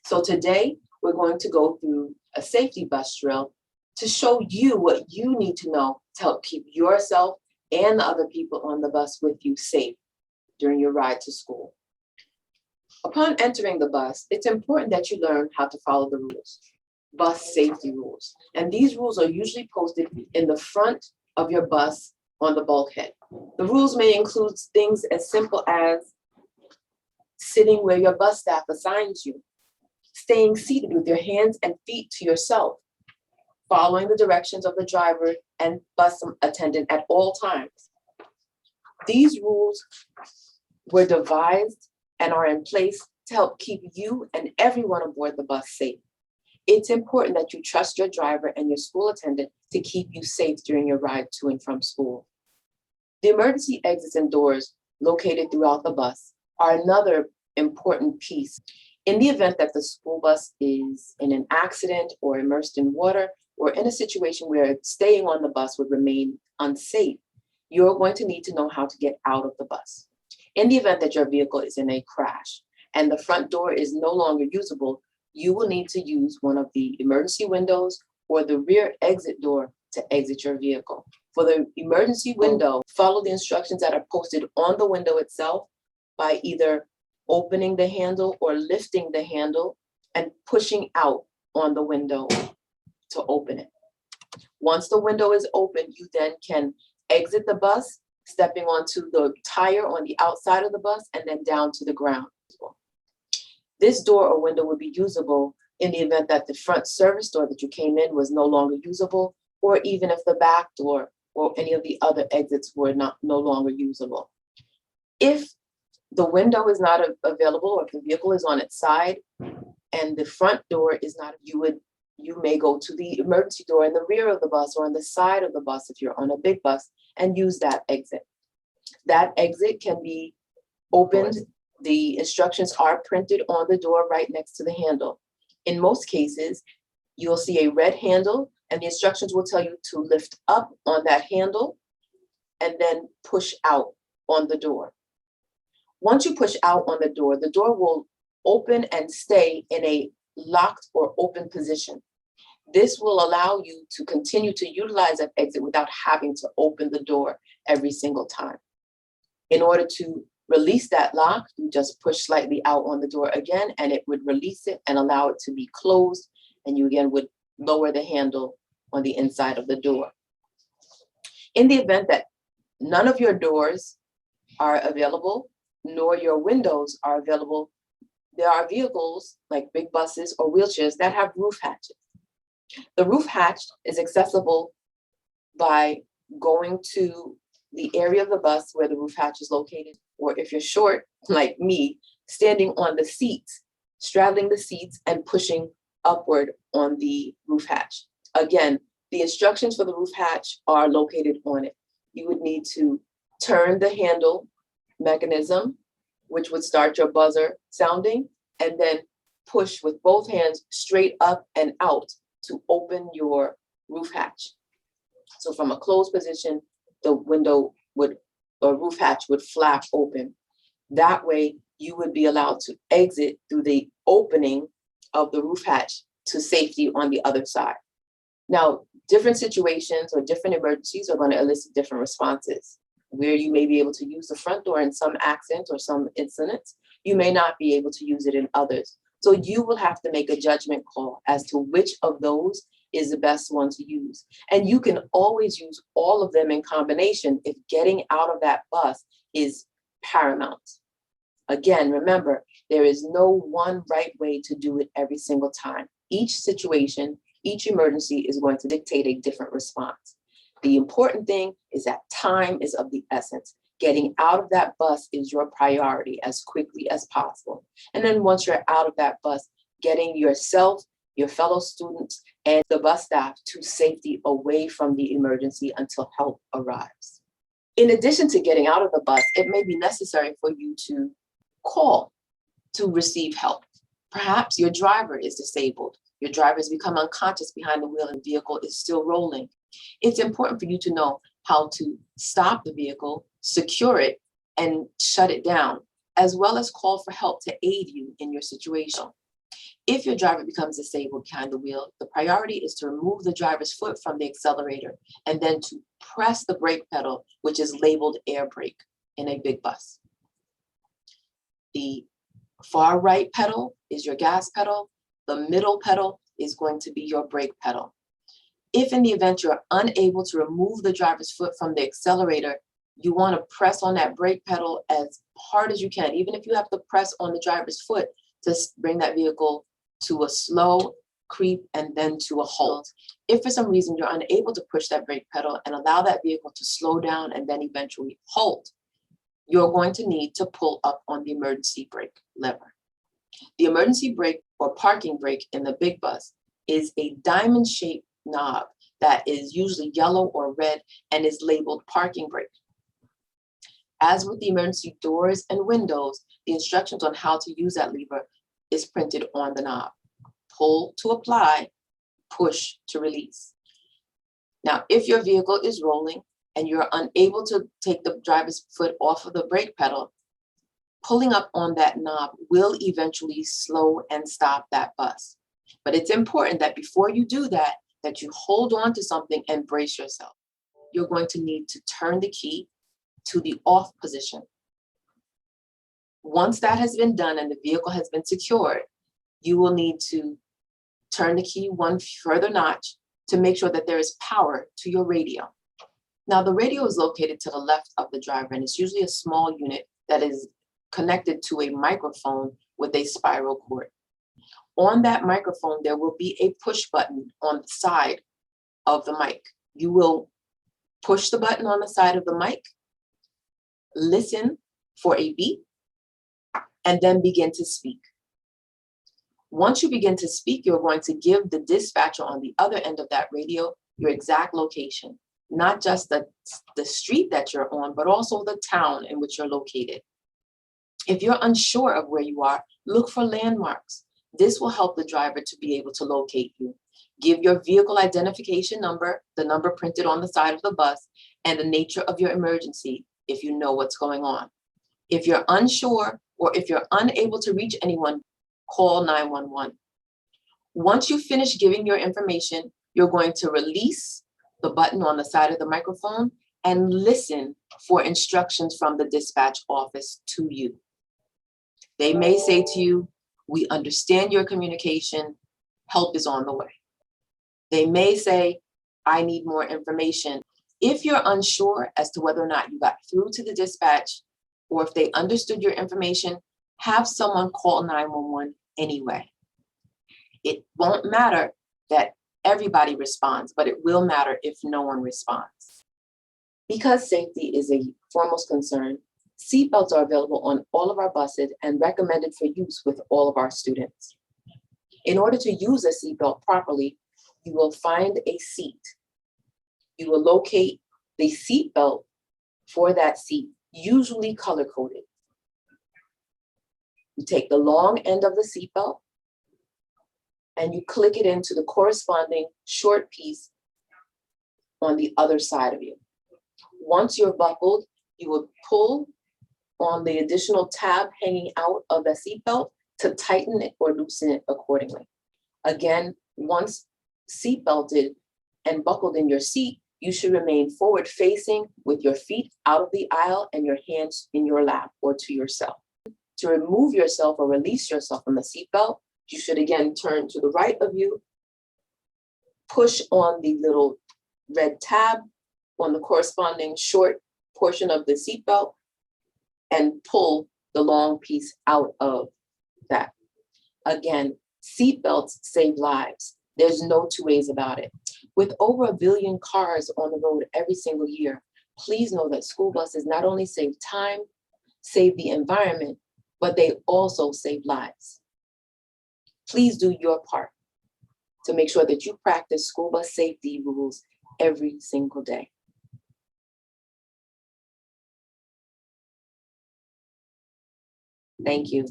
So today we're going to go through a safety bus drill to show you what you need to know to help keep yourself and the other people on the bus with you safe during your ride to school. Upon entering the bus, it's important that you learn how to follow the rules, bus safety rules. And these rules are usually posted in the front of your bus on the bulkhead. The rules may include things as simple as sitting where your bus staff assigns you, staying seated with your hands and feet to yourself, following the directions of the driver and bus attendant at all times. These rules were devised and are in place to help keep you and everyone aboard the bus safe. It's important that you trust your driver and your school attendant to keep you safe during your ride to and from school. The emergency exits and doors located throughout the bus are another important piece. In the event that the school bus is in an accident or immersed in water, or in a situation where staying on the bus would remain unsafe, you're going to need to know how to get out of the bus. In the event that your vehicle is in a crash and the front door is no longer usable, you will need to use one of the emergency windows or the rear exit door to exit your vehicle. For the emergency window, follow the instructions that are posted on the window itself by either opening the handle or lifting the handle and pushing out on the window to open it. Once the window is open, you then can exit the bus, stepping onto the tire on the outside of the bus and then down to the ground. This door or window would be usable in the event that the front service door that you came in was no longer usable, or even if the back door or any of the other exits were no longer usable. If the window is not available, or if the vehicle is on its side and the front door is not, you may go to the emergency door in the rear of the bus or on the side of the bus if you're on a big bus and use that exit. That exit can be opened. The instructions are printed on the door right next to the handle. In most cases, you'll see a red handle and the instructions will tell you to lift up on that handle and then push out on the door. Once you push out on the door will open and stay in a locked or open position. This will allow you to continue to utilize that exit without having to open the door every single time. In order to release that lock, you just push slightly out on the door again, and it would release it and allow it to be closed, and you again would lower the handle on the inside of the door. In the event that none of your doors are available, nor your windows are available, there are vehicles like big buses or wheelchairs that have roof hatches. The roof hatch is accessible by going to the area of the bus where the roof hatch is located, or if you're short, like me, standing on the seats, straddling the seats and pushing upward on the roof hatch. Again, the instructions for the roof hatch are located on it. You would need to turn the handle mechanism, which would start your buzzer sounding, and then push with both hands straight up and out to open your roof hatch. So from a closed position, the window or roof hatch would flap open. That way you would be allowed to exit through the opening of the roof hatch to safety on the other side. Now, different situations or different emergencies are going to elicit different responses. Where you may be able to use the front door in some accidents or some incidents, you may not be able to use it in others. So you will have to make a judgment call as to which of those is the best one to use. And you can always use all of them in combination if getting out of that bus is paramount. Again, remember, there is no one right way to do it every single time. Each situation, each emergency is going to dictate a different response. The important thing is that time is of the essence. Getting out of that bus is your priority as quickly as possible. And then once you're out of that bus, getting yourself, your fellow students, and the bus staff to safety away from the emergency until help arrives. In addition to getting out of the bus, it may be necessary for you to call to receive help. Perhaps your driver is disabled. Your driver has become unconscious behind the wheel and the vehicle is still rolling. It's important for you to know how to stop the vehicle, secure it, and shut it down, as well as call for help to aid you in your situation. If your driver becomes disabled behind the wheel, the priority is to remove the driver's foot from the accelerator and then to press the brake pedal, which is labeled air brake in a big bus. The far right pedal is your gas pedal. The middle pedal is going to be your brake pedal. If in the event you're unable to remove the driver's foot from the accelerator, you want to press on that brake pedal as hard as you can, even if you have to press on the driver's foot to bring that vehicle to a slow creep and then to a halt. If for some reason you're unable to push that brake pedal and allow that vehicle to slow down and then eventually halt, you're going to need to pull up on the emergency brake lever. The emergency brake or parking brake in the big bus is a diamond-shaped knob that is usually yellow or red and is labeled parking brake. As with the emergency doors and windows, the instructions on how to use that lever is printed on the knob. Pull to apply, push to release. Now, if your vehicle is rolling and you're unable to take the driver's foot off of the brake pedal, pulling up on that knob will eventually slow and stop that bus. But it's important that before you do that, that you hold on to something and brace yourself. You're going to need to turn the key to the off position. Once that has been done and the vehicle has been secured, you will need to turn the key one further notch to make sure that there is power to your radio. Now, the radio is located to the left of the driver, and it's usually a small unit that is connected to a microphone with a spiral cord. On that microphone, there will be a push button on the side of the mic. You will push the button on the side of the mic, listen for a beep, and then begin to speak. Once you begin to speak, you're going to give the dispatcher on the other end of that radio your exact location, not just the street that you're on, but also the town in which you're located. If you're unsure of where you are, look for landmarks. This will help the driver to be able to locate you. Give your vehicle identification number, the number printed on the side of the bus, and the nature of your emergency if you know what's going on. If you're unsure or if you're unable to reach anyone, call 911. Once you finish giving your information, you're going to release the button on the side of the microphone and listen for instructions from the dispatch office to you. They may say to you, "We understand your communication, help is on the way." They may say, "I need more information." If you're unsure as to whether or not you got through to the dispatch or if they understood your information, have someone call 911 anyway. It won't matter that everybody responds, but it will matter if no one responds. Because safety is a foremost concern, seatbelts are available on all of our buses and recommended for use with all of our students. In order to use a seatbelt properly, you will find a seat. You will locate the seatbelt for that seat, usually color-coded. You take the long end of the seatbelt and you click it into the corresponding short piece on the other side of you. Once you're buckled, you will pull on the additional tab hanging out of the seatbelt to tighten it or loosen it accordingly. Again, once seatbelted and buckled in your seat, you should remain forward facing with your feet out of the aisle and your hands in your lap or to yourself. To remove yourself or release yourself from the seatbelt, you should again turn to the right of you, push on the little red tab on the corresponding short portion of the seatbelt, and pull the long piece out of that. Again, seatbelts save lives. There's no two ways about it. With over 1 billion cars on the road every single year, please know that school buses not only save time, save the environment, but they also save lives. Please do your part to make sure that you practice school bus safety rules every single day. Thank you.